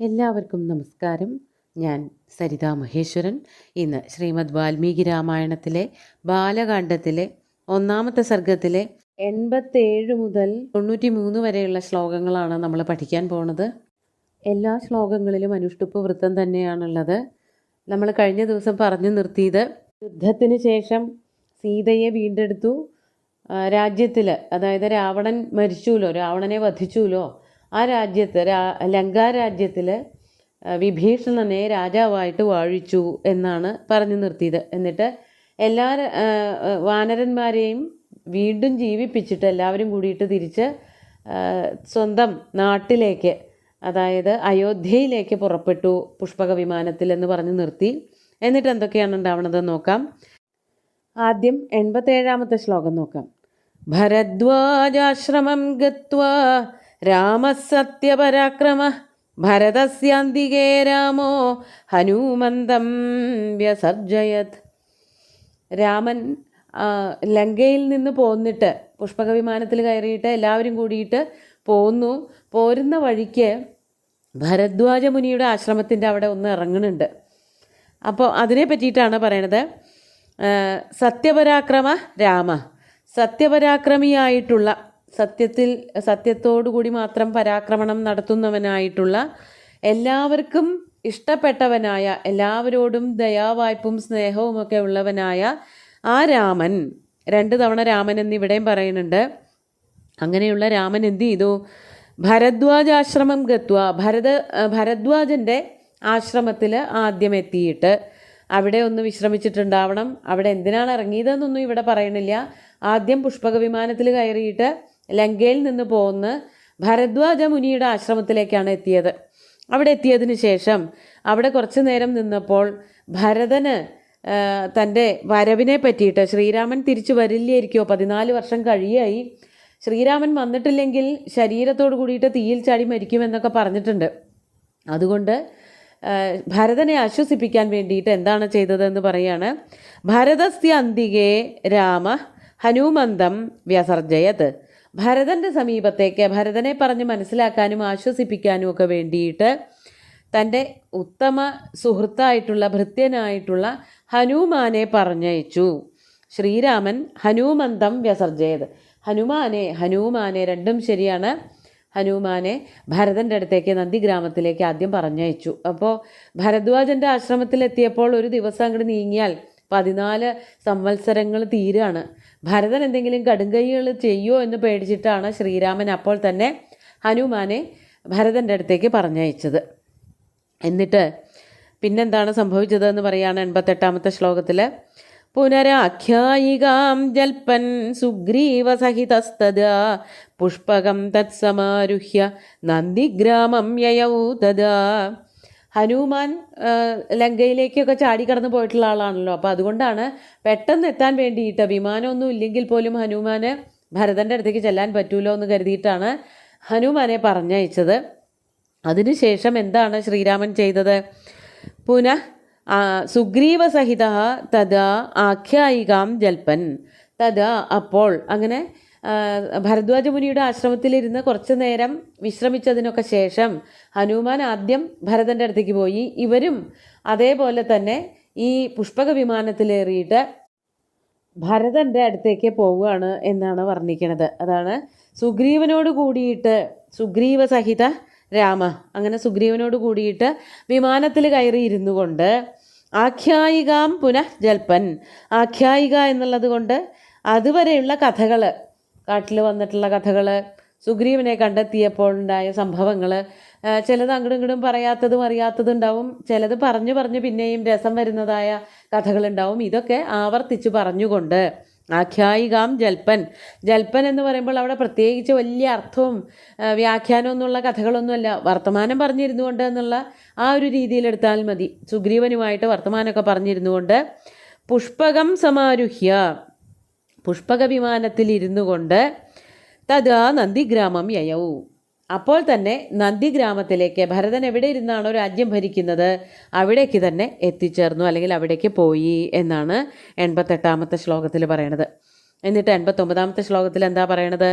എല്ലാവർക്കും നമസ്കാരം. ഞാൻ സരിതാ മഹേശ്വരൻ. ഇന്ന് ശ്രീമദ് വാൽമീകി രാമായണത്തിലെ ബാലകാണ്ഡത്തിലെ 1-ാമത്തെ സർഗത്തിലെ 87 മുതൽ 93 വരെയുള്ള ശ്ലോകങ്ങളാണ് നമ്മൾ പഠിക്കാൻ പോണത്. എല്ലാ ശ്ലോകങ്ങളിലും അനുഷ്ടുപ്പ് വൃത്തം തന്നെയാണുള്ളത്. നമ്മൾ കഴിഞ്ഞ ദിവസം പറഞ്ഞു നിർത്തിയത് യുദ്ധത്തിന് ശേഷം സീതയെ വീണ്ടെടുത്തു. രാജ്യത്തിൽ, അതായത് രാവണൻ മരിച്ചുല്ലോ, രാവണനെ വധിച്ചുല്ലോ, ആ രാജ്യത്ത് ലങ്കാരാജ്യത്തിൽ വിഭീഷണനെ രാജാവായിട്ട് വാഴിച്ചു എന്നാണ് പറഞ്ഞു നിർത്തിയത്. എന്നിട്ട് എല്ലാ വാനരന്മാരെയും വീണ്ടും ജീവിപ്പിച്ചിട്ട് എല്ലാവരും കൂടിയിട്ട് തിരിച്ച് സ്വന്തം നാട്ടിലേക്ക്, അതായത് അയോധ്യയിലേക്ക് പുറപ്പെട്ടു പുഷ്പക വിമാനത്തിൽ എന്ന് പറഞ്ഞു നിർത്തി. എന്നിട്ട് എന്തൊക്കെയാണ് ഉണ്ടാവണതെന്ന് നോക്കാം. ആദ്യം 87-ാമത്തെ ശ്ലോകം നോക്കാം. ഭരദ്വാജാശ്രമം ഗത്വാ രാമസത്യപരാക്രമ ഭരതസ്യാന്തികേ രാമോ ഹനുമന്തം വ്യസർജയത്. രാമൻ ലങ്കയിൽ നിന്ന് പോന്നിട്ട് പുഷ്പക വിമാനത്തിൽ കയറിയിട്ട് എല്ലാവരും കൂടിയിട്ട് പോരുന്ന വഴിക്ക് ഭരദ്വാജ മുനിയുടെ ആശ്രമത്തിൻ്റെ അവിടെ ഒന്ന് ഇറങ്ങുന്നുണ്ട്. അപ്പോൾ അതിനെ പറ്റിയിട്ടാണ് പറയണത്. സത്യപരാക്രമ രാമ, സത്യപരാക്രമിയായിട്ടുള്ള, സത്യത്തോടുകൂടി മാത്രം പരാക്രമണം നടത്തുന്നവനായിട്ടുള്ള, എല്ലാവർക്കും ഇഷ്ടപ്പെട്ടവനായ, എല്ലാവരോടും ദയാവായ്പും സ്നേഹവുമൊക്കെ ഉള്ളവനായ ആ രാമൻ, 2 തവണ രാമൻ എന്നിവിടെയും പറയുന്നുണ്ട്. അങ്ങനെയുള്ള രാമൻ എന്ത് ചെയ്തു? ഭരദ്വാജാശ്രമം ഗത്വ, ഭരദ്വാജൻ്റെ ആശ്രമത്തിൽ ആദ്യം എത്തിയിട്ട് അവിടെ ഒന്ന് വിശ്രമിച്ചിട്ടുണ്ടാവണം. അവിടെ എന്തിനാണ് ഇറങ്ങിയതെന്നൊന്നും ഇവിടെ പറയണില്ല. ആദ്യം പുഷ്പക വിമാനത്തിൽ കയറിയിട്ട് ലങ്കയിൽ നിന്ന് പോന്ന് ഭരദ്വാജ മുനിയുടെ ആശ്രമത്തിലേക്കാണ് എത്തിയത്. അവിടെ എത്തിയതിന് ശേഷം അവിടെ കുറച്ച് നേരം നിന്നപ്പോൾ ഭരതന് തൻ്റെ വരവിനെ പറ്റിയിട്ട്, ശ്രീരാമൻ തിരിച്ചു വരില്ലായിരിക്കുമോ, 14 വർഷം കഴിയായി, ശ്രീരാമൻ വന്നിട്ടില്ലെങ്കിൽ ശരീരത്തോട് കൂടിയിട്ട് തീയിൽ ചാടി മരിക്കുമെന്നൊക്കെ പറഞ്ഞിട്ടുണ്ട്. അതുകൊണ്ട് ഭരതനെ ആശ്വസിപ്പിക്കാൻ വേണ്ടിയിട്ട് എന്താണ് ചെയ്തതെന്ന് പറയാണ്. ഭരതസ്യ അന്തികേ രാമ ഹനുമന്തം വ്യസർജയത്. ഭരതൻ്റെ സമീപത്തേക്ക്, ഭരതനെ പറഞ്ഞ് മനസ്സിലാക്കാനും ആശ്വസിപ്പിക്കാനും ഒക്കെ വേണ്ടിയിട്ട് തൻ്റെ ഉത്തമ സുഹൃത്തായിട്ടുള്ള, ഭൃത്യനായിട്ടുള്ള ഹനുമാനെ പറഞ്ഞയച്ചു. ശ്രീരാമൻ ഹനുമന്തം വ്യസർജയത്. ഹനുമാനെ രണ്ടും ശരിയാണ്. ഹനുമാനെ ഭരതൻ്റെ അടുത്തേക്ക് നന്ദിഗ്രാമത്തിലേക്ക് ആദ്യം പറഞ്ഞയച്ചു. അപ്പോൾ ഭരദ്വാജൻ്റെ ആശ്രമത്തിലെത്തിയപ്പോൾ ഒരു ദിവസം അങ്ങോട്ട് നീങ്ങിയാൽ 14 സംവത്സരങ്ങൾ തീരാണ്. ഭരതൻ എന്തെങ്കിലും കടുങ്കൈകൾ ചെയ്യുമോ എന്ന് പേടിച്ചിട്ടാണ് ശ്രീരാമൻ അപ്പോൾ തന്നെ ഹനുമാനെ ഭരതൻ്റെ അടുത്തേക്ക് പറഞ്ഞയച്ചത്. എന്നിട്ട് പിന്നെന്താണ് സംഭവിച്ചതെന്ന് പറയാണ് 88-ാമത്തെ ശ്ലോകത്തിൽ. പുനരാഖ്യായികാം ജൽപ്പൻ സുഗ്രീവസഹിതസ്തദാ പുഷ്പകം തത്സമാരുഹ്യ നന്ദിഗ്രാമം യയൗ തദാ. ഹനുമാൻ ലങ്കയിലേക്കൊക്കെ ചാടിക്കടന്ന് പോയിട്ടുള്ള ആളാണല്ലോ. അപ്പോൾ അതുകൊണ്ടാണ് പെട്ടെന്ന് എത്താൻ വേണ്ടിയിട്ട്, വിമാനമൊന്നും ഇല്ലെങ്കിൽ പോലും ഹനുമാന് ഭരതൻ്റെ അടുത്തേക്ക് ചെല്ലാൻ പറ്റൂലോ എന്ന് കരുതിയിട്ടാണ് ഹനുമാനെ പറഞ്ഞയച്ചത്. അതിനുശേഷം എന്താണ് ശ്രീരാമൻ ചെയ്തത്? പുനഃ സുഗ്രീവസഹിത തഥാ ആഖ്യായികാം ജൽപ്പൻ തഥാ. അപ്പോൾ അങ്ങനെ ഭരദ്വാജ മുനിയുടെ ആശ്രമത്തിലിരുന്ന് കുറച്ചു നേരം വിശ്രമിച്ചതിനൊക്കെ ശേഷം ഹനുമാൻ ആദ്യം ഭരതൻ്റെ അടുത്തേക്ക് പോയി. ഇവരും അതേപോലെ തന്നെ ഈ പുഷ്പക വിമാനത്തിലേറിയിട്ട് ഭരതൻ്റെ അടുത്തേക്ക് പോവുകയാണ് എന്നാണ് വർണ്ണിക്കുന്നത്. അതാണ് സുഗ്രീവനോട് കൂടിയിട്ട്, സുഗ്രീവസഹിത രാമ, അങ്ങനെ സുഗ്രീവനോട് കൂടിയിട്ട് വിമാനത്തിൽ കയറി ഇരുന്നു കൊണ്ട് ആഖ്യായികാം പുനഃ ജൽപ്പൻ. ആഖ്യായിക എന്നുള്ളത് കൊണ്ട് അതുവരെയുള്ള കഥകൾ, കാട്ടിൽ വന്നിട്ടുള്ള കഥകൾ, സുഗ്രീവനെ കണ്ടെത്തിയപ്പോൾ ഉണ്ടായ സംഭവങ്ങൾ, ചിലത് അങ്ങോട്ടും ഇങ്ങോട്ടും പറയാത്തതും അറിയാത്തതും ഉണ്ടാവും, ചിലത് പറഞ്ഞു പിന്നെയും രസം വരുന്നതായ കഥകളുണ്ടാവും. ഇതൊക്കെ ആവർത്തിച്ച് പറഞ്ഞുകൊണ്ട് ആഖ്യായികാം ജൽപ്പൻ. ജൽപ്പൻ എന്ന് പറയുമ്പോൾ അവിടെ പ്രത്യേകിച്ച് വലിയ അർത്ഥവും വ്യാഖ്യാനമൊന്നുമുള്ള കഥകളൊന്നുമല്ല, വർത്തമാനം പറഞ്ഞിരുന്നു കൊണ്ട് എന്നുള്ള ആ ഒരു രീതിയിലെടുത്താൽ മതി. സുഗ്രീവനുമായിട്ട് വർത്തമാനമൊക്കെ പറഞ്ഞിരുന്നു കൊണ്ട് പുഷ്പകം സമാരുഹ്യ, പുഷ്പക വിമാനത്തിൽ ഇരുന്നു കൊണ്ട് തഥാ നന്ദിഗ്രാമം യയൗ. അപ്പോൾ തന്നെ നന്ദിഗ്രാമത്തിലേക്ക്, ഭരതൻ എവിടെ ഇരുന്നാണോ രാജ്യം ഭരിക്കുന്നത് അവിടേക്ക് തന്നെ എത്തിച്ചേർന്നു, അല്ലെങ്കിൽ അവിടേക്ക് പോയി എന്നാണ് 88-ാമത്തെ ശ്ലോകത്തിൽ പറയണത്. എന്നിട്ട് 89ാമത്തെ ശ്ലോകത്തിൽ എന്താ പറയണത്?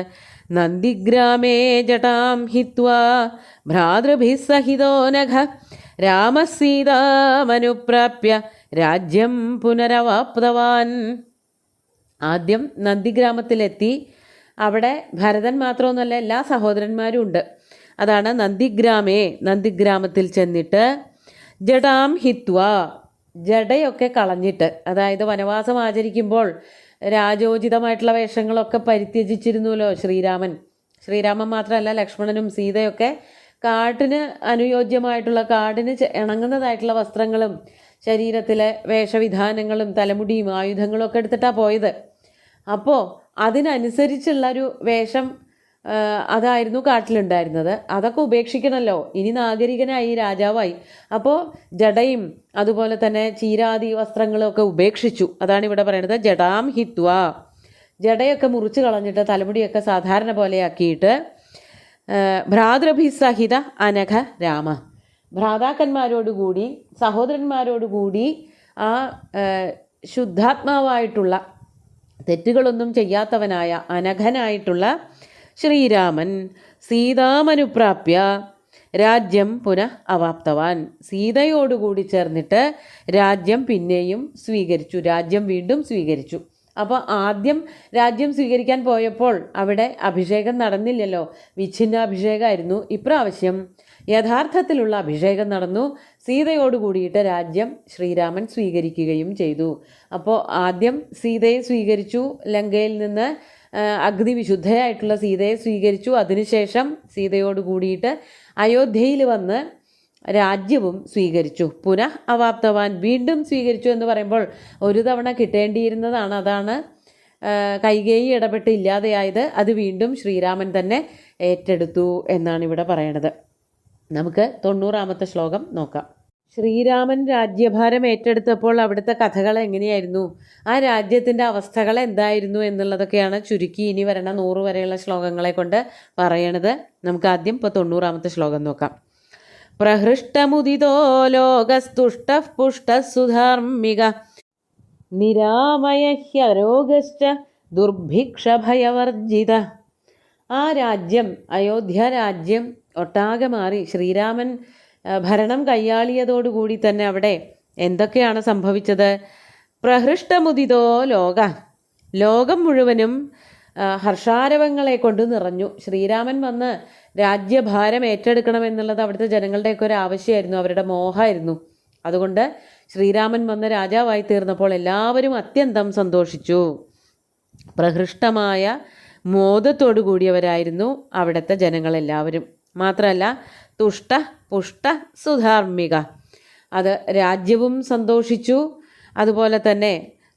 നന്ദിഗ്രാമേ ജടാം ഹിത്വാ ഭ്രാതൃഭിः സഹിതോ നഘ രാമസീതാമനുപ്രാപ്യ രാജ്യം പുനരവാപ്തവാൻ. ആദ്യം നന്ദിഗ്രാമത്തിലെത്തി. അവിടെ ഭരതൻ മാത്രമൊന്നുമല്ല, എല്ലാ സഹോദരന്മാരും ഉണ്ട്. അതാണ് നന്ദിഗ്രാമേ. നന്ദിഗ്രാമത്തിൽ ചെന്നിട്ട് ജടാം ഹിത്വ, ജടയൊക്കെ കളഞ്ഞിട്ട്, അതായത് വനവാസം ആചരിക്കുമ്പോൾ രാജോചിതമായിട്ടുള്ള വേഷങ്ങളൊക്കെ പരിത്യജിച്ചിരുന്നുവല്ലോ ശ്രീരാമൻ മാത്രമല്ല, ലക്ഷ്മണനും സീതയൊക്കെ കാട്ടിന് അനുയോജ്യമായിട്ടുള്ള, കാടിന് ഇണങ്ങുന്നതായിട്ടുള്ള വസ്ത്രങ്ങളും ശരീരത്തിലെ വേഷവിധാനങ്ങളും തലമുടിയും ആയുധങ്ങളും ഒക്കെ എടുത്തിട്ടാണ് പോയത്. അപ്പോൾ അതിനനുസരിച്ചുള്ളൊരു വേഷം അതായിരുന്നു കാട്ടിലുണ്ടായിരുന്നത്. അതൊക്കെ ഉപേക്ഷിക്കണമല്ലോ, ഇനി നാഗരികനായി, രാജാവായി. അപ്പോൾ ജടയും അതുപോലെ തന്നെ ചീരാദി വസ്ത്രങ്ങളൊക്കെ ഉപേക്ഷിച്ചു. അതാണ് ഇവിടെ പറയുന്നത് ജടാം ഹിത്വ. ജടയൊക്കെ മുറിച്ച് കളഞ്ഞിട്ട് തലമുടിയൊക്കെ സാധാരണ പോലെയാക്കിയിട്ട് ഭ്രാതൃഭിസഹിത അനഘ രാമ, ഭ്രാതാക്കന്മാരോടുകൂടി സഹോദരന്മാരോടുകൂടി ആ ശുദ്ധാത്മാവായിട്ടുള്ള തെറ്റുകളൊന്നും ചെയ്യാത്തവനായ അനഘനായിട്ടുള്ള ശ്രീരാമൻ സീതാമനുപ്രാപ്യ രാജ്യം പുനഃ അവാപ്തവാൻ, സീതയോടുകൂടി ചേർന്നിട്ട് രാജ്യം പിന്നെയും സ്വീകരിച്ചു, രാജ്യം വീണ്ടും സ്വീകരിച്ചു. അപ്പോൾ ആദ്യം രാജ്യം സ്വീകരിക്കാൻ പോയപ്പോൾ അവിടെ അഭിഷേകം നടന്നില്ലല്ലോ, വിച്ഛിന്നാഭിഷേകമായിരുന്നു. ഇപ്രാവശ്യം യഥാർത്ഥത്തിലുള്ള അഭിഷേകം നടന്നു. സീതയോട് കൂടിയിട്ട് രാജ്യം ശ്രീരാമൻ സ്വീകരിക്കുകയും ചെയ്തു. അപ്പോൾ ആദ്യം സീതയെ സ്വീകരിച്ചു, ലങ്കയിൽ നിന്ന് അഗ്നിവിശുദ്ധയായിട്ടുള്ള സീതയെ സ്വീകരിച്ചു. അതിനുശേഷം സീതയോട് കൂടിയിട്ട് അയോധ്യയിൽ വന്ന് രാജ്യവും സ്വീകരിച്ചു. പുനഃ അവാപ്തവാൻ, വീണ്ടും സ്വീകരിച്ചു എന്ന് പറയുമ്പോൾ ഒരു തവണ കിട്ടേണ്ടിയിരുന്നതാണ്, അതാണ് കൈകേയി ഇടപെട്ട് ഇല്ലാതെയായത്. അത് വീണ്ടും ശ്രീരാമൻ തന്നെ ഏറ്റെടുത്തു എന്നാണ് ഇവിടെ പറയണത്. നമുക്ക് 90ാമത്തെ ശ്ലോകം നോക്കാം. ശ്രീരാമൻ രാജ്യഭാരം ഏറ്റെടുത്തപ്പോൾ അവിടുത്തെ കഥകൾ എങ്ങനെയായിരുന്നു, ആ രാജ്യത്തിൻ്റെ അവസ്ഥകൾ എന്തായിരുന്നു എന്നുള്ളതൊക്കെയാണ് ചുരുക്കി ഇനി വരണ 100 വരെയുള്ള ശ്ലോകങ്ങളെ കൊണ്ട് പറയണത്. നമുക്ക് ആദ്യം ഇപ്പോൾ 90ാമത്തെ ശ്ലോകം നോക്കാം. പ്രഹൃഷ്ടമുദിതോ ലോകസ്തുഷ്ടഃ പുഷ്ടഃ സുധാർമ്മിക നിരാമയഹ്യരോഗശ്ച ദുർഭിക്ഷഭയവർജിത. ആ രാജ്യം, അയോധ്യ രാജ്യം ഒട്ടാകെ മാറി. ശ്രീരാമൻ ഭരണം കൈയാളിയതോടുകൂടി തന്നെ അവിടെ എന്തൊക്കെയാണ് സംഭവിച്ചത്? പ്രഹൃഷ്ടമുദിതോ ലോകം മുഴുവനും ഹർഷാരവങ്ങളെ കൊണ്ട് നിറഞ്ഞു. ശ്രീരാമൻ വന്ന് രാജ്യഭാരം ഏറ്റെടുക്കണമെന്നുള്ളത് അവിടുത്തെ ജനങ്ങളുടെയൊക്കെ ഒരു ആവശ്യമായിരുന്നു, അവരുടെ മോഹമായിരുന്നു. അതുകൊണ്ട് ശ്രീരാമൻ വന്ന് രാജാവായി തീർന്നപ്പോൾ എല്ലാവരും അത്യന്തം സന്തോഷിച്ചു. പ്രഹൃഷ്ടമായ മോദത്തോടു കൂടിയവരായിരുന്നു അവിടുത്തെ ജനങ്ങളെല്ലാവരും. മാത്രമല്ല തുഷ്ട പുഷ്ട സുധാർമ്മിക, അത് രാജ്യവും സന്തോഷിച്ചു. അതുപോലെ തന്നെ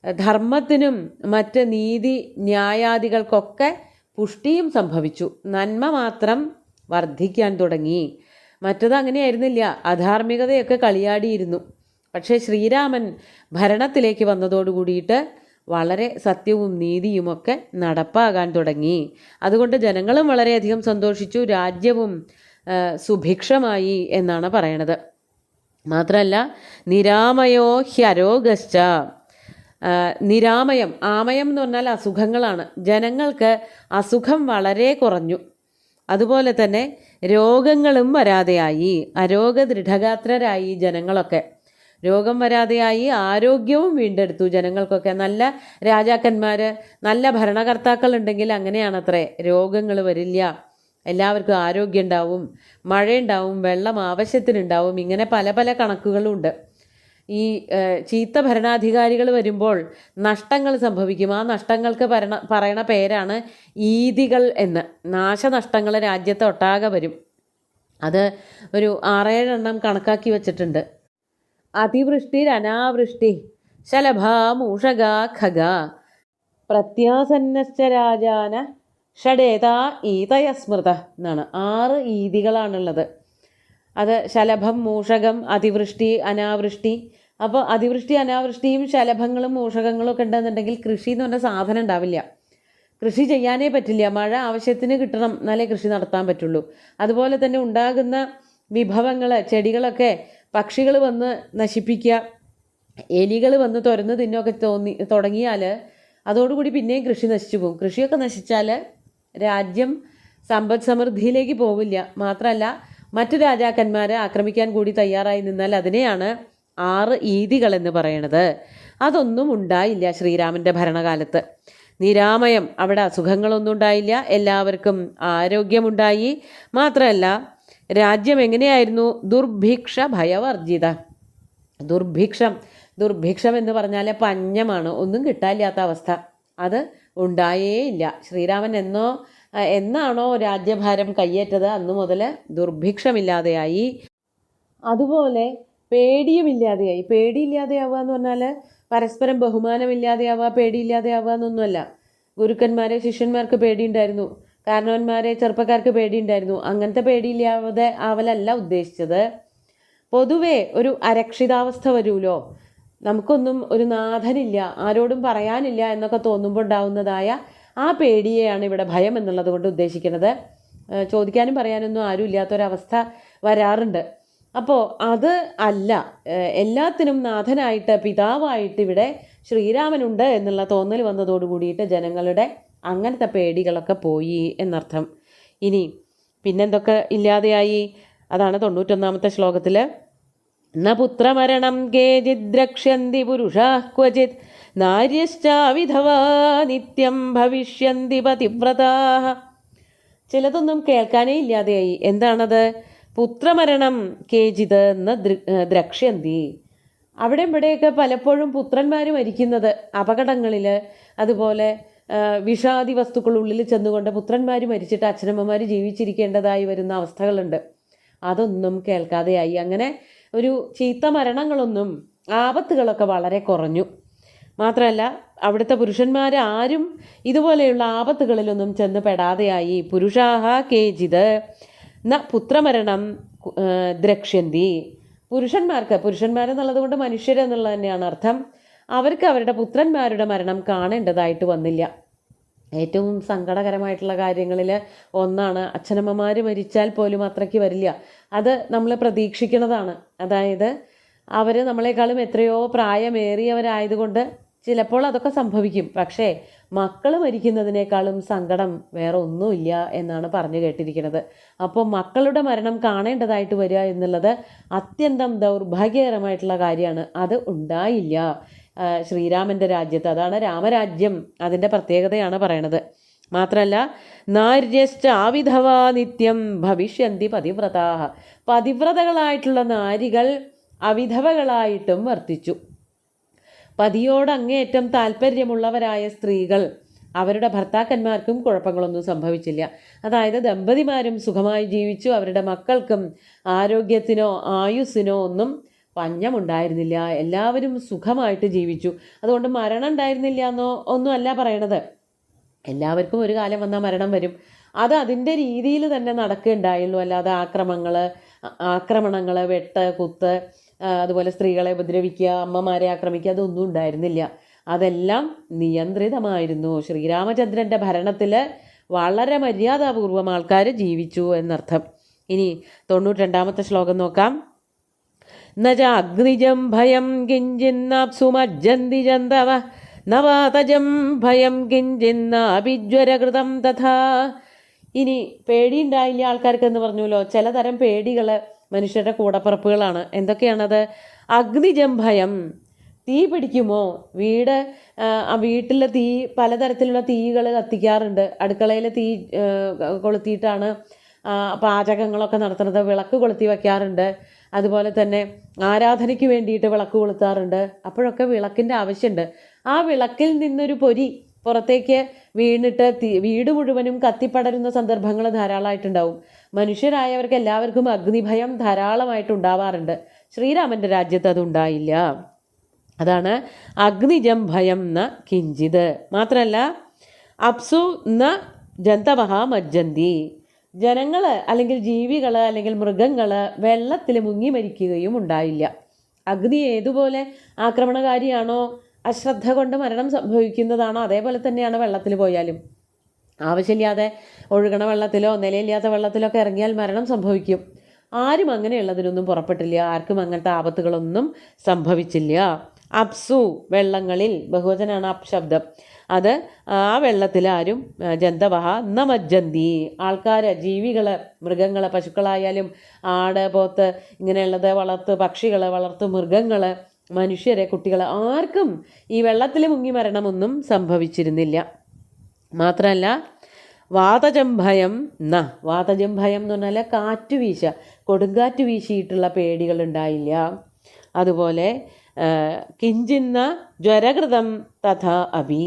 ധർമ്മത്തിനും മറ്റ് നീതി ന്യായാദികൾക്കൊക്കെ പുഷ്ടിയും സംഭവിച്ചു. നന്മ മാത്രം വർദ്ധിക്കാൻ തുടങ്ങി. മറ്റത് അങ്ങനെയായിരുന്നില്ല, അധാർമികതയൊക്കെ കളിയാടിയിരുന്നു. പക്ഷേ ശ്രീരാമൻ ഭരണത്തിലേക്ക് വന്നതോടുകൂടിയിട്ട് വളരെ സത്യവും നീതിയുമൊക്കെ നടപ്പാകാൻ തുടങ്ങി. അതുകൊണ്ട് ജനങ്ങളും വളരെയധികം സന്തോഷിച്ചു, രാജ്യവും സുഭിക്ഷമായി എന്നാണ് പറയണത്. മാത്രമല്ല നിരാമയോ ഹ്യരോഗശ്ച, നിരാമയം, ആമയം എന്ന് പറഞ്ഞാൽ അസുഖങ്ങളാണ്. ജനങ്ങൾക്ക് അസുഖം വളരെ കുറഞ്ഞു. അതുപോലെ തന്നെ രോഗങ്ങളും വരാതെയായി, അരോഗദൃഢഗാത്രരായി ജനങ്ങളൊക്കെ. രോഗം വരാതെയായി, ആരോഗ്യവും വീണ്ടെടുത്തു ജനങ്ങൾക്കൊക്കെ. നല്ല രാജാക്കന്മാർ, നല്ല ഭരണകർത്താക്കൾ ഉണ്ടെങ്കിൽ അങ്ങനെയാണത്രേ, രോഗങ്ങൾ വരില്ല, എല്ലാവർക്കും ആരോഗ്യം ഉണ്ടാവും, മഴയുണ്ടാവും, വെള്ളം ആവശ്യത്തിനുണ്ടാവും. ഇങ്ങനെ പല പല കണക്കുകളുണ്ട്. ഈ ചീത്ത ഭരണാധികാരികൾ വരുമ്പോൾ നഷ്ടങ്ങൾ സംഭവിക്കും. ആ നഷ്ടങ്ങൾക്ക് പറയണ പേരാണ് ഈതികൾ എന്ന്. നാശനഷ്ടങ്ങൾ രാജ്യത്തെ ഒട്ടാകെ വരും. അത് ഒരു 6-7 എണ്ണം കണക്കാക്കി വച്ചിട്ടുണ്ട്. അതിവൃഷ്ടി, അനാവൃഷ്ടി, ശലഭാ മൂഷകാ ഖഗ, പ്രത്യാസന്നശ്ച രാജാന ഷഡേതാ ഈതയസ്മൃത എന്നാണ്. 6 ഈതികളാണുള്ളത്. അത് ശലഭം, മൂഷകം, അതിവൃഷ്ടി, അനാവൃഷ്ടി. അപ്പോൾ അതിവൃഷ്ടി, അനാവൃഷ്ടിയും ശലഭങ്ങളും മൂഷകങ്ങളും ഒക്കെ ഉണ്ടെന്നുണ്ടെങ്കിൽ കൃഷി എന്ന് പറഞ്ഞ സാധനം ഉണ്ടാവില്ല, കൃഷി ചെയ്യാനേ പറ്റില്ല. മഴ ആവശ്യത്തിന് കിട്ടണം, എന്നാലേ കൃഷി നടത്താൻ പറ്റുള്ളൂ. അതുപോലെ തന്നെ ഉണ്ടാകുന്ന വിഭവങ്ങൾ, ചെടികളൊക്കെ പക്ഷികൾ വന്ന് നശിപ്പിക്കുക, എലികൾ വന്ന് തുരന്ന് തിന്നൊക്കെ തുടങ്ങിയാൽ അതോടുകൂടി പിന്നെയും കൃഷി നശിച്ചു പോകും. കൃഷിയൊക്കെ നശിച്ചാൽ രാജ്യം സമ്പദ് സമൃദ്ധിയിലേക്ക് പോവില്ല. മാത്രമല്ല മറ്റു രാജാക്കന്മാരെ ആക്രമിക്കാൻ കൂടി തയ്യാറായി നിന്നാൽ അതിനെയാണ് 6 ഈതികൾ എന്ന് പറയണത്. അതൊന്നും ഉണ്ടായില്ല ശ്രീരാമൻ്റെ ഭരണകാലത്ത്. നിരാമയം, അവിടെ അസുഖങ്ങളൊന്നും ഉണ്ടായില്ല, എല്ലാവർക്കും ആരോഗ്യമുണ്ടായി. മാത്രമല്ല രാജ്യം എങ്ങനെയായിരുന്നു? ദുർഭിക്ഷ ഭയവർജിത. ദുർഭിക്ഷം എന്ന് പറഞ്ഞാൽ പഞ്ഞമാണ്, ഒന്നും കിട്ടാനില്ലാത്ത അവസ്ഥ. അത് ഉണ്ടായേയില്ല. ശ്രീരാമൻ എന്നാണോ രാജ്യഭാരം കയ്യേറ്റത് അന്നു മുതൽ ദുർഭിക്ഷമില്ലാതെയായി. അതുപോലെ പേടിയുമില്ലാതെയായി. പേടിയില്ലാതെയാവുക എന്ന് പറഞ്ഞാൽ പരസ്പരം ബഹുമാനമില്ലാതെയാവുക, പേടിയില്ലാതെയാവുക എന്നൊന്നുമല്ല. ഗുരുക്കന്മാരെ ശിഷ്യന്മാർക്ക് പേടിയുണ്ടായിരുന്നു, കാരണവന്മാരെ ചെറുപ്പക്കാർക്ക് പേടിയുണ്ടായിരുന്നു. അങ്ങനത്തെ പേടിയില്ലാതെ ആവലല്ല ഉദ്ദേശിച്ചത്. പൊതുവെ ഒരു അരക്ഷിതാവസ്ഥ വരുമല്ലോ, നമുക്കൊന്നും ഒരു നാഥനില്ല, ആരോടും പറയാനില്ല എന്നൊക്കെ തോന്നുമ്പോൾ ഉണ്ടാവുന്നതായ ആ പേടിയെയാണ് ഇവിടെ ഭയം എന്നുള്ളത് കൊണ്ട് ഉദ്ദേശിക്കുന്നത്. ചോദിക്കാനും പറയാനൊന്നും ആരും ഇല്ലാത്തൊരവസ്ഥ വരാറുണ്ട്. അപ്പോൾ അത് അല്ല, എല്ലാത്തിനും നാഥനായിട്ട് പിതാവായിട്ട് ഇവിടെ ശ്രീരാമനുണ്ട് എന്നുള്ള തോന്നൽ വന്നതോടു കൂടിയിട്ട് ജനങ്ങളുടെ അങ്ങനത്തെ പേടികളൊക്കെ പോയി എന്നർത്ഥം. ഇനി പിന്നെന്തൊക്കെ ഇല്ലാതെയായി? അതാണ് 91-ാമത്തെ ശ്ലോകത്തിൽ. ന പുത്രമരണം കേചിത് ദ്രക്ഷ്യന്തി പുരുഷാഃ ക്വചിത് നാര്യശ്ചാവിധവാ നിത്യം ഭവിഷ്യന്തി പതിവ്രതാഃ. ചിലതൊന്നും കേൾക്കാനേ ഇല്ലാതെയായി. എന്താണത്? പുത്രമരണം കേചിത് എന്ന് ദ്രക്ഷ്യന്തി. അവിടെ ഇവിടെയൊക്കെ പലപ്പോഴും പുത്രന്മാർ മരിക്കുന്നത് അപകടങ്ങളിൽ, അതുപോലെ വിഷാദി വസ്തുക്കളുള്ളിൽ ചെന്നുകൊണ്ട് പുത്രന്മാർ മരിച്ചിട്ട് അച്ഛനമ്മമാർ ജീവിച്ചിരിക്കേണ്ടതായി വരുന്ന അവസ്ഥകളുണ്ട്. അതൊന്നും കേൾക്കാതെയായി. അങ്ങനെ ഒരു ചീത്ത മരണങ്ങളൊന്നും, ആപത്തുകളൊക്കെ വളരെ കുറഞ്ഞു. മാത്രമല്ല അവിടുത്തെ പുരുഷന്മാരാരും ഇതുപോലെയുള്ള ആപത്തുകളിലൊന്നും ചെന്ന് പെടാതെയായി. പുരുഷാഹ കേചിത് ന പുത്രമരണം ദ്രക്ഷ്യന്തി. പുരുഷന്മാരെന്നുള്ളത് കൊണ്ട് മനുഷ്യരെന്നുള്ളത് തന്നെയാണ് അർത്ഥം. അവർക്ക് അവരുടെ പുത്രന്മാരുടെ മരണം കാണേണ്ടതായിട്ട് വന്നില്ല. ഏറ്റവും സങ്കടകരമായിട്ടുള്ള കാര്യങ്ങളിൽ ഒന്നാണ് അച്ഛനമ്മമാർ മരിച്ചാൽ പോലും അത്രയ്ക്ക് വരില്ല. അത് നമ്മൾ പ്രതീക്ഷിക്കുന്നതാണ്. അതായത് അവർ നമ്മളെക്കാളും എത്രയോ പ്രായമേറിയവരായതുകൊണ്ട് ചിലപ്പോൾ അതൊക്കെ സംഭവിക്കും. പക്ഷേ മക്കൾ മരിക്കുന്നതിനേക്കാളും സങ്കടം വേറെ ഒന്നുമില്ല എന്നാണ് പറഞ്ഞു കേട്ടിരിക്കുന്നത്. അപ്പോൾ മക്കളുടെ മരണം കാണേണ്ടതായിട്ട് വരിക എന്നുള്ളത് അത്യന്തം ദൗർഭാഗ്യകരമായിട്ടുള്ള കാര്യമാണ്. അത് ഉണ്ടായില്ല ശ്രീരാമൻ്റെ രാജ്യത്ത്. അതാണ് രാമരാജ്യം, അതിൻ്റെ പ്രത്യേകതയാണ് പറയണത്. മാത്രമല്ല നാര്യശ്ച ആവിധവാ നിത്യം ഭവിഷ്യന്തി പതിവ്രതാഃ. പതിവ്രതകളായിട്ടുള്ള നാരികൾ അവിധവകളായിട്ടും വർത്തിച്ചു. പതിയോട് അങ്ങേയറ്റം താല്പര്യമുള്ളവരായ സ്ത്രീകൾ, അവരുടെ ഭർത്താക്കന്മാർക്കും കുഴപ്പങ്ങളൊന്നും സംഭവിച്ചില്ല. അതായത് ദമ്പതിമാരും സുഖമായി ജീവിച്ചു. അവരുടെ മക്കൾക്കും ആരോഗ്യത്തിനോ ആയുസ്സിനോ ഒന്നും പഞ്ഞമുണ്ടായിരുന്നില്ല. എല്ലാവരും സുഖമായിട്ട് ജീവിച്ചു. അതുകൊണ്ട് മരണം ഉണ്ടായിരുന്നില്ല എന്നോ ഒന്നും അല്ല പറയണത്. എല്ലാവർക്കും ഒരു കാലം വന്നാൽ മരണം വരും. അത് അതിൻ്റെ രീതിയിൽ തന്നെ നടക്കുകയുണ്ടായുള്ളൂ. അല്ലാതെ ആക്രമണങ്ങൾ, വെട്ട്, കുത്ത്, അതുപോലെ സ്ത്രീകളെ ഉപദ്രവിക്കുക, അമ്മമാരെ ആക്രമിക്കുക, അതൊന്നും ഉണ്ടായിരുന്നില്ല. അതെല്ലാം നിയന്ത്രിതമായിരുന്നു. ശ്രീരാമചന്ദ്രൻ്റെ ഭരണത്തിൽ വളരെ മര്യാദാപൂർവം ആൾക്കാർ ജീവിച്ചു എന്നർത്ഥം. ഇനി 92-ാമത്തെ ശ്ലോകം നോക്കാം. നജ അഗ്നിജം ഭയം കിഞ്ചിന്നാപ്സുമജ്ജന്തി ജന്തവ നവാതജം ഭയം കിഞ്ചിന്നാഭിജ്വരകൃതം തഥാ. ഇനി പേടിയുണ്ടായില്ല ആൾക്കാർക്ക് എന്ന് പറഞ്ഞല്ലോ. ചിലതരം പേടികൾ മനുഷ്യരുടെ കൂടപ്പിറപ്പുകളാണ്. എന്തൊക്കെയാണത്? അഗ്നിജം ഭയം, തീ പിടിക്കുമോ? വീട്ടിൽ തീ, പലതരത്തിലുള്ള തീകൾ കത്തിക്കാറുണ്ട്. അടുക്കളയിൽ തീ കൊളുത്തിയിട്ടാണ് പാചകങ്ങളൊക്കെ നടത്തുന്നത്. വിളക്ക് കൊളുത്തി വയ്ക്കാറുണ്ട്. അതുപോലെ തന്നെ ആരാധനയ്ക്ക് വേണ്ടിയിട്ട് വിളക്ക് കൊളുത്താറുണ്ട്. അപ്പോഴൊക്കെ വിളക്കിൻ്റെ ആവശ്യമുണ്ട്. ആ വിളക്കിൽ നിന്നൊരു പൊരി പുറത്തേക്ക് വീണിട്ട് വീട് മുഴുവനും കത്തിപ്പടരുന്ന സന്ദർഭങ്ങൾ ധാരാളമായിട്ടുണ്ടാവും. മനുഷ്യരായവർക്ക് എല്ലാവർക്കും അഗ്നിഭയം ധാരാളമായിട്ടുണ്ടാവാറുണ്ട്. ശ്രീരാമൻ്റെ രാജ്യത്ത് അതുണ്ടായില്ല. അതാണ് അഗ്നിജം ഭയം ന കിഞ്ചിത്. മാത്രമല്ല അപ്സു ന ജന്തവഹ മജ്ജന്തി. ജനങ്ങൾ അല്ലെങ്കിൽ ജീവികൾ അല്ലെങ്കിൽ മൃഗങ്ങൾ വെള്ളത്തിൽ മുങ്ങി മരിക്കുകയും ഉണ്ടായില്ല. അഗ്നി ഏതുപോലെ ആക്രമണകാരിയാണോ, അശ്രദ്ധ കൊണ്ട് മരണം സംഭവിക്കുന്നതാണോ, അതേപോലെ തന്നെയാണ് വെള്ളത്തിൽ പോയാലും. ആവശ്യമില്ലാതെ ഒഴുകണ വെള്ളത്തിലോ നിലയില്ലാത്ത വെള്ളത്തിലോ ഒക്കെ ഇറങ്ങിയാൽ മരണം സംഭവിക്കും. ആരും അങ്ങനെയുള്ളതിനൊന്നും പുറപ്പെട്ടില്ല. ആർക്കും അങ്ങനത്തെ ആപത്തുകളൊന്നും സംഭവിച്ചില്ല. അപ്സു വെള്ളങ്ങളിൽ, ബഹുവചനാണ് അപ്ശബ്ദം. അത് ആ വെള്ളത്തിൽ ആരും ജന്തവഹ ന മജ്ജന്തി, ആൾക്കാർ, ജീവികൾ, മൃഗങ്ങൾ, പശുക്കളായാലും ആട്, പോത്ത്, ഇങ്ങനെയുള്ളത് വളർത്തു പക്ഷികൾ, വളർത്തു മൃഗങ്ങൾ, മനുഷ്യരെ, കുട്ടികൾ, ആർക്കും ഈ വെള്ളത്തിൽ മുങ്ങി മരണമൊന്നും സംഭവിച്ചിരുന്നില്ല. മാത്രമല്ല വാതജംഭയം വാതജംഭയം എന്ന് പറഞ്ഞാൽ കാറ്റ് വീശ, കൊടുങ്കാറ്റ് വീശിയിട്ടുള്ള പേടികൾ ഉണ്ടായില്ല. അതുപോലെ കിഞ്ചിന്ന ജ്വരകൃതം തഥാ അഭി,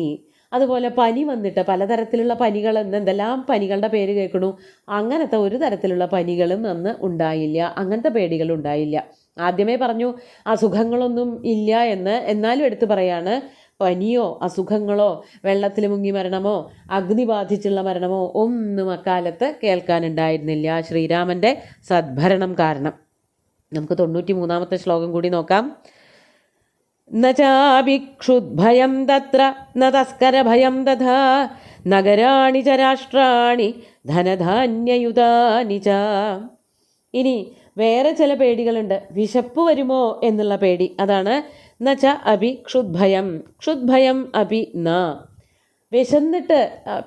അതുപോലെ പനി വന്നിട്ട് പലതരത്തിലുള്ള പനികൾ, എന്തെല്ലാം പനികളുടെ പേര് കേൾക്കണു, അങ്ങനത്തെ ഒരു തരത്തിലുള്ള പനികളും അന്ന് ഉണ്ടായില്ല, അങ്ങനത്തെ പേടികൾ ഉണ്ടായില്ല. ആദ്യമേ പറഞ്ഞു അസുഖങ്ങളൊന്നും ഇല്ല എന്ന്, എന്നാലും എടുത്തു പറയാണ് പനിയോ അസുഖങ്ങളോ വെള്ളത്തിൽ മുങ്ങി മരണമോ അഗ്നി ബാധിച്ചുള്ള മരണമോ ഒന്നും അക്കാലത്ത് കേൾക്കാനുണ്ടായിരുന്നില്ല, ശ്രീരാമൻ്റെ സദ്ഭരണം കാരണം. നമുക്ക് 93-ാമത്തെ ശ്ലോകം കൂടി നോക്കാം. ന ചാഭിക്ഷുദ്ഭയം തത്ര ന തസ്കരഭയം തഥാ നഗരാണി ച രാഷ്ട്രാണി ധനധാന്യയുതാനി ച. ഇനി വേറെ ചില പേടികളുണ്ട്. വിശപ്പ് വരുമോ എന്നുള്ള പേടി, അതാണ് ന ച അഭി ക്ഷുദ്ഭയം. ക്ഷുദ്ഭയം അഭി ന, വിശന്നിട്ട്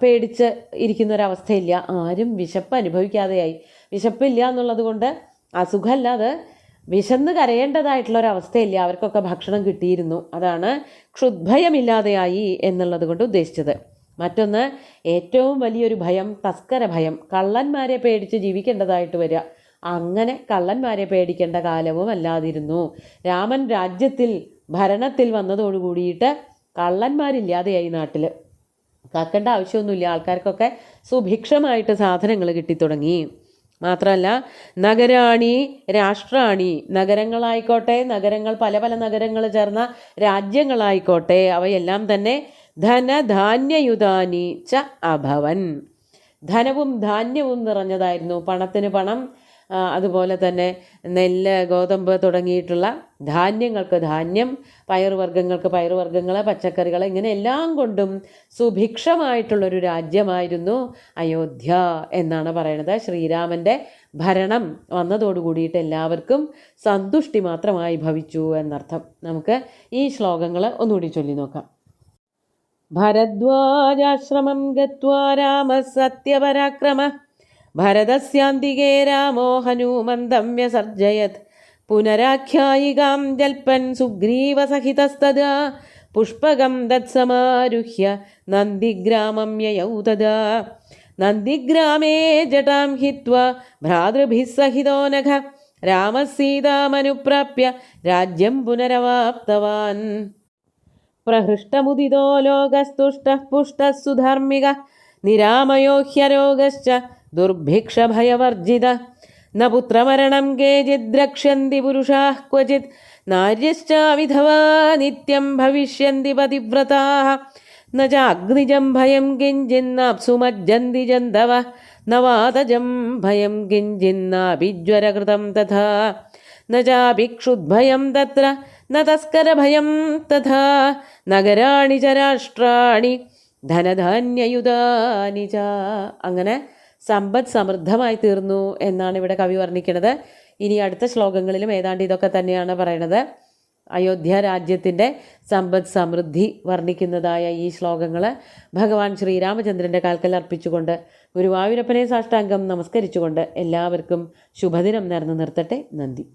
പേടിച്ച് ഇരിക്കുന്നൊരവസ്ഥയില്ല, ആരും വിശപ്പ് അനുഭവിക്കാതെയായി. വിശപ്പില്ല എന്നുള്ളത് കൊണ്ട് അസുഖമല്ലാതെ വിശന്ന് കരയേണ്ടതായിട്ടുള്ളൊരവസ്ഥയില്ല, അവർക്കൊക്കെ ഭക്ഷണം കിട്ടിയിരുന്നു. അതാണ് ക്ഷുദ്ഭയമില്ലാതെയായി എന്നുള്ളത് കൊണ്ട് ഉദ്ദേശിച്ചത്. മറ്റൊന്ന്, ഏറ്റവും വലിയൊരു ഭയം തസ്കര ഭയം, കള്ളന്മാരെ പേടിച്ച് ജീവിക്കേണ്ടതായിട്ട് വരിക. അങ്ങനെ കള്ളന്മാരെ പേടിക്കേണ്ട കാലവും അല്ലാതിരുന്നു. രാമൻ രാജ്യത്തിൽ ഭരണത്തിൽ വന്നതോടുകൂടിയിട്ട് കള്ളന്മാരില്ലാതെയായി നാട്ടിൽ. കാക്കേണ്ട ആവശ്യമൊന്നുമില്ല, ആൾക്കാർക്കൊക്കെ സുഭിക്ഷമായിട്ട് സാധനങ്ങൾ കിട്ടിത്തുടങ്ങി. മാത്രമല്ല നഗരാണി രാഷ്ട്രാണി, നഗരങ്ങളായിക്കോട്ടെ, നഗരങ്ങൾ പല പല നഗരങ്ങൾ ചേർന്ന രാജ്യങ്ങളായിക്കോട്ടെ, അവയെല്ലാം തന്നെ ധനധാന്യയുതാനി ച അഭവൻ, ധനവും ധാന്യവും നിറഞ്ഞതായിരുന്നു. പണത്തിന് പണം, അതുപോലെ തന്നെ നെല്ല്, ഗോതമ്പ് തുടങ്ങിയിട്ടുള്ള ധാന്യങ്ങൾക്ക് ധാന്യം, പയറുവർഗ്ഗങ്ങൾക്ക് പയറുവർഗ്ഗങ്ങൾ, പച്ചക്കറികൾ, ഇങ്ങനെ എല്ലാം കൊണ്ടും സുഭിക്ഷമായിട്ടുള്ളൊരു രാജ്യമായിരുന്നു അയോധ്യ എന്നാണ് പറയുന്നത്. ശ്രീരാമൻ്റെ ഭരണം വന്നതോടുകൂടിയിട്ട് എല്ലാവർക്കും സന്തുഷ്ടി മാത്രമായി ഭവിച്ചു എന്നർത്ഥം. നമുക്ക് ഈ ശ്ലോകങ്ങൾ ഒന്നുകൂടി ചൊല്ലി നോക്കാം. ഭരദ്വാജാശ്രമം ഗത്വാ രാമ സത്യപരാക്രമ ഭരതസ്യാന്തികേ രാമോ ഹനുമന്തം വ്യസർജയത് പുനരാഖ്യായികാം ജൽപ്പൻ സുഗ്രീവസഹിതസ്തദാ പുഷ്പകം തത്സമാരുഹ്യ നന്ദിഗ്രാമം യയൗ തദാ നന്ദിഗ്രാമേ ജടാം ഹിത്വാ ഭ്രാതൃഭിः സഹിതോ നഖ രാമസീതാമനുപ്രാപ്യ രാജ്യം പുനരവാപ്തവാൻ പ്രഹൃഷ്ടമുദിതോ ലോകസ്തുഷ്ടഃ പുഷ്ടഃ സുധാർമ്മിക നിരാമയോ ഹ്യരോഗശ്ച ദുർഭിക്ഷഭയവർജിത ന പുത്രമരണം കേചിദ്രക്ഷ്യന്തി പുരുഷാഃ ക്വചിത് നാര്യശ്ച വിധവാ നിത്യം ഭവിഷ്യന്തി പതിവ്രതാഃ ന ചാഗ്നിജം ഭയം കിഞ്ചിന്നാപ്സുമജ്ജന്തി ജന്തവഃ ന വാതജം ഭയം കിഞ്ചിന്നാഭിജ്വരകൃതം തഥാ ന ചാഭിക്ഷുദ്ഭയം തത്ര ന തസ്കരഭയം തഥാ നഗരാണി ച രാഷ്ട്രാണി ധനധാന്യയുതാനി ച. അങ്ങനെ സമ്പദ് സമൃദ്ധമായി തീർന്നു എന്നാണ് ഇവിടെ കവി വർണ്ണിക്കുന്നത്. ഇനി അടുത്ത ശ്ലോകങ്ങളിലും ഏതാണ്ട് ഇതൊക്കെ തന്നെയാണ് പറയുന്നത്. അയോധ്യ രാജ്യത്തിൻ്റെ സമ്പദ് സമൃദ്ധി വർണ്ണിക്കുന്നതായ ഈ ശ്ലോകങ്ങൾ ഭഗവാൻ ശ്രീരാമചന്ദ്രൻ്റെ കാൽക്കൽ അർപ്പിച്ചുകൊണ്ട് ഗുരുവായൂരപ്പനെ സാഷ്ടാംഗം നമസ്കരിച്ചുകൊണ്ട് എല്ലാവർക്കും ശുഭദിനം നേർന്നു നിർത്തട്ടെ. നന്ദി.